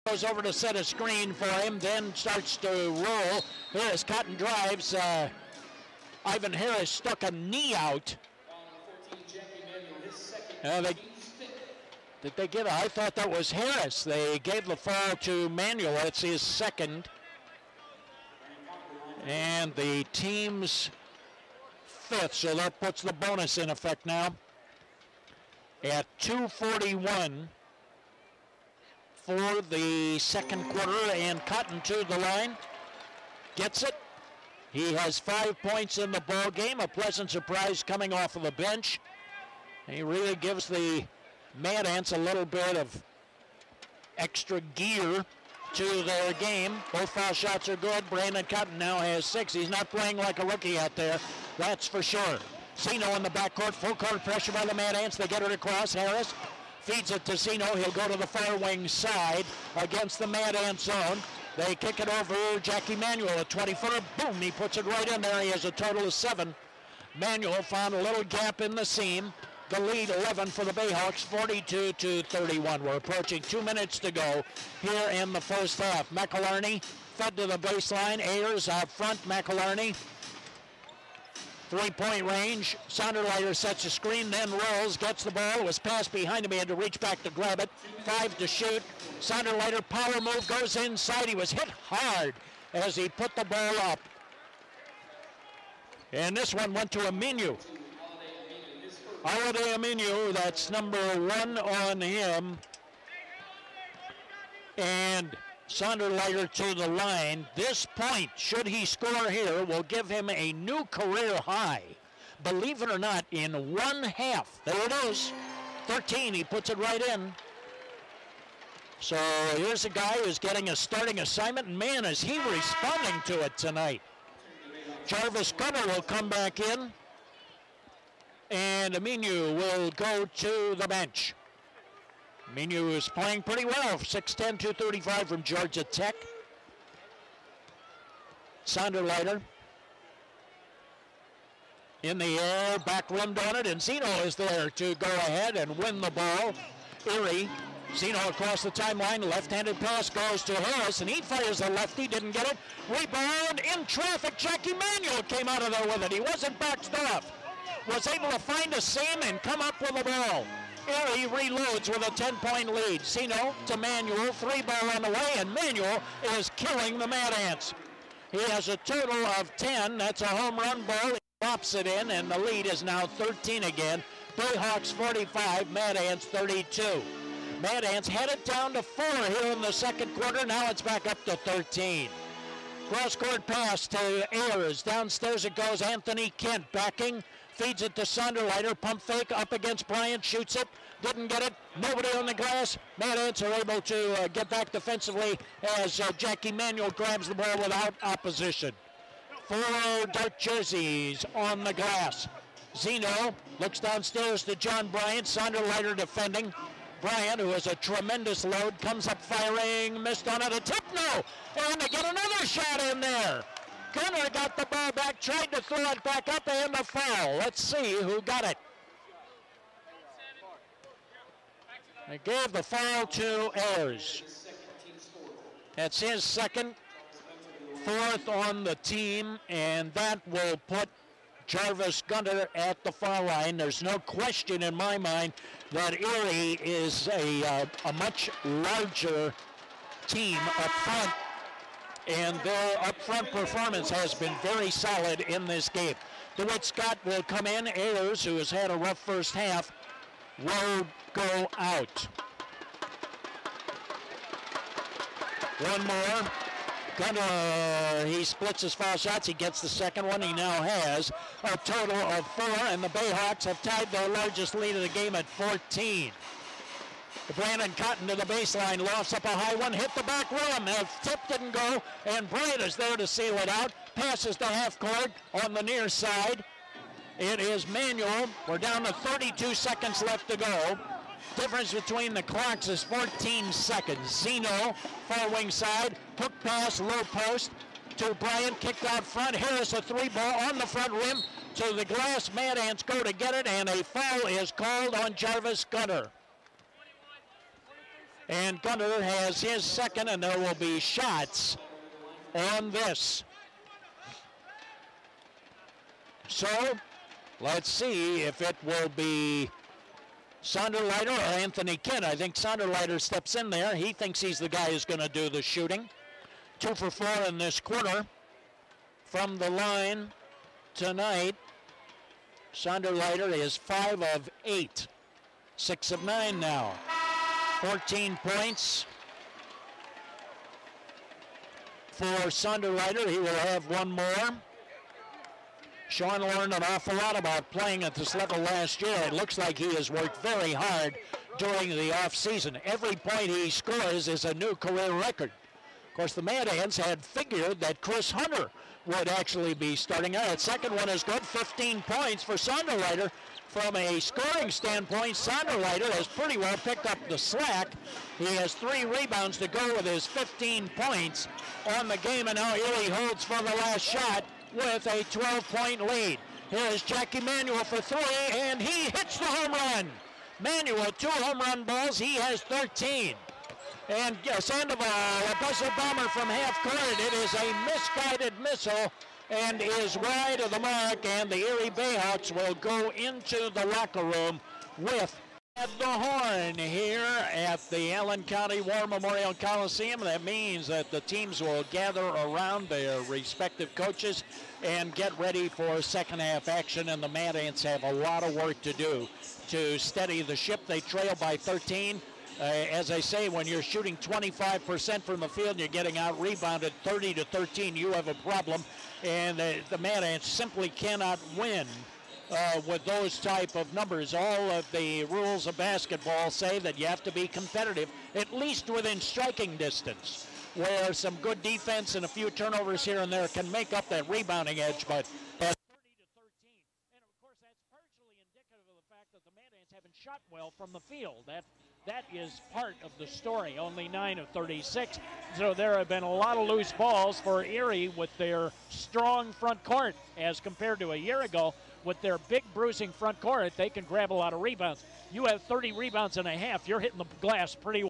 goes over to set a screen for him, then starts to roll. Here's Cotton drives. Ivan Harris stuck a knee out. Did they give it? I thought that was Harris. They gave the foul to Manuel. It's his second. And the team's fifth, so that puts the bonus in effect now. At 2:41 for the second quarter, and Cotton to the line. Gets it. He has 5 points in the ball game. A pleasant surprise coming off of the bench. He really gives the Mad Ants a little bit of extra gear to their game. Both foul shots are good. Brandon Cotton now has 6. He's not playing like a rookie out there, that's for sure. Zeno in the backcourt, full court pressure by the Mad Ants. They get it across. Harris feeds it to Zeno. He'll go to the far wing side against the Mad Ant zone. They kick it over Jackie Manuel, a 20-footer. Boom, he puts it right in there. He has a total of 7. Manuel found a little gap in the seam. The lead 11 for the Bayhawks, 42-31. We're approaching 2 minutes to go here in the first half. McElharney fed to the baseline. Ayers out front. McElharney, 3-point range. Sonderleiter sets a screen, then rolls, gets the ball. It was passed behind him. He had to reach back to grab it. 5 to shoot. Sonderleiter, power move, goes inside. He was hit hard as he put the ball up. And this one went to Aminu. Holiday Aminu, that's number 1 on him. And Sonderleiter to the line. This point, should he score here, will give him a new career high. Believe it or not, in 1 half. There it is. 13, he puts it right in. So here's a guy who's getting a starting assignment, and man, is he responding to it tonight. Jarvis Gunner will come back in, and Aminu will go to the bench. Aminu is playing pretty well, 6'10", 235 from Georgia Tech. Sonderleiter in the air, back rimmed on it, and Zeno is there to go ahead and win the ball. Erie, Zeno across the timeline, left-handed pass goes to Harris, and he fires a lefty, didn't get it. Rebound in traffic, Jackie Manuel came out of there with it. He wasn't boxed off. Was able to find a seam and come up with the ball. Erie reloads with a 10-point lead. Zeno to Manuel, 3-ball on the way, and Manuel is killing the Mad Ants. He has a total of 10. That's a home run ball. He drops it in, and the lead is now 13 again. Bayhawks 45, Mad Ants 32. Mad Ants headed down to 4 here in the second quarter. Now it's back up to 13. Cross-court pass to Ayers. Downstairs it goes. Anthony Kent backing. Feeds it to Sonderleiter. Pump fake up against Bryant. Shoots it. Didn't get it. Nobody on the glass. Mad Ants are able to get back defensively as Jackie Manuel grabs the ball without opposition. 4 dark jerseys on the glass. Zeno looks downstairs to John Bryant. Sonderleiter defending. Bryant, who has a tremendous load, comes up firing. Missed on it. A tip, no. And they get another shot in there. Gunner got the ball back, tried to throw it back up, and a foul. Let's see who got it. They gave the foul to Ayers. That's his second, 4th on the team, and that will put Jarvis Gunner at the foul line. There's no question in my mind that Erie is a much larger team up front, and their up front performance has been very solid in this game. DeWitt Scott will come in. Ayers, who has had a rough first half, will go out. One more. Gunner, he splits his foul shots. He gets the second one. He now has a total of 4, and the Bayhawks have tied their largest lead of the game at 14. Brandon Cotton to the baseline, lofts up a high one, hit the back rim. The tip didn't go, and Bryant is there to seal it out. Passes to half court on the near side. It is Manuel. We're down to 32 seconds left to go. Difference between the clocks is 14 seconds. Zeno, far wing side, hook pass, low post to Bryant, kicked out front. Harris, a 3-ball on the front rim to the glass. Mad Ants go to get it, and a foul is called on Jarvis Gunner. And Gunter has his second, and there will be shots on this. So let's see if it will be Sonderleiter or Anthony Kidd. I think Sonderleiter steps in there. He thinks he's the guy who's going to do the shooting. 2 for 4 in this quarter. From the line tonight, Sonderleiter is 5 of 8. 6 of 9 now. 14 points for Sonderleiter. He will have one more. Sean learned an awful lot about playing at this level last year. It looks like he has worked very hard during the offseason. Every point he scores is a new career record. Of course, the Mad Ants had figured that Chris Hunter would actually be starting out. That second one is good, 15 points for Sonderleiter. From a scoring standpoint, Sonderleiter has pretty well picked up the slack. He has 3 rebounds to go with his 15 points on the game, and now Erie holds for the last shot with a 12-point lead. Here is Jackie Manuel for 3, and he hits the home run. Manuel, 2 home run balls. He has 13. And Sandoval, a buzzer bomber from half court. It is a misguided missile and is wide of the mark, and the Erie Bayhawks will go into the locker room with the horn here at the Allen County War Memorial Coliseum. That means that the teams will gather around their respective coaches and get ready for second half action, and the Mad Ants have a lot of work to do to steady the ship. They trail by 13. As I say, when you're shooting 25% from the field and you're getting out-rebounded 30-13, you have a problem, and the Mad Ants simply cannot win with those type of numbers. All of the rules of basketball say that you have to be competitive, at least within striking distance, where some good defense and a few turnovers here and there can make up that rebounding edge, but at 30-13, and of course that's partially indicative of the fact that the Mad Ants haven't shot well from the field. That is part of the story, only 9 of 36. So there have been a lot of loose balls for Erie with their strong front court as compared to a year ago. With their big bruising front court, they can grab a lot of rebounds. You have 30 rebounds and a half, you're hitting the glass pretty well.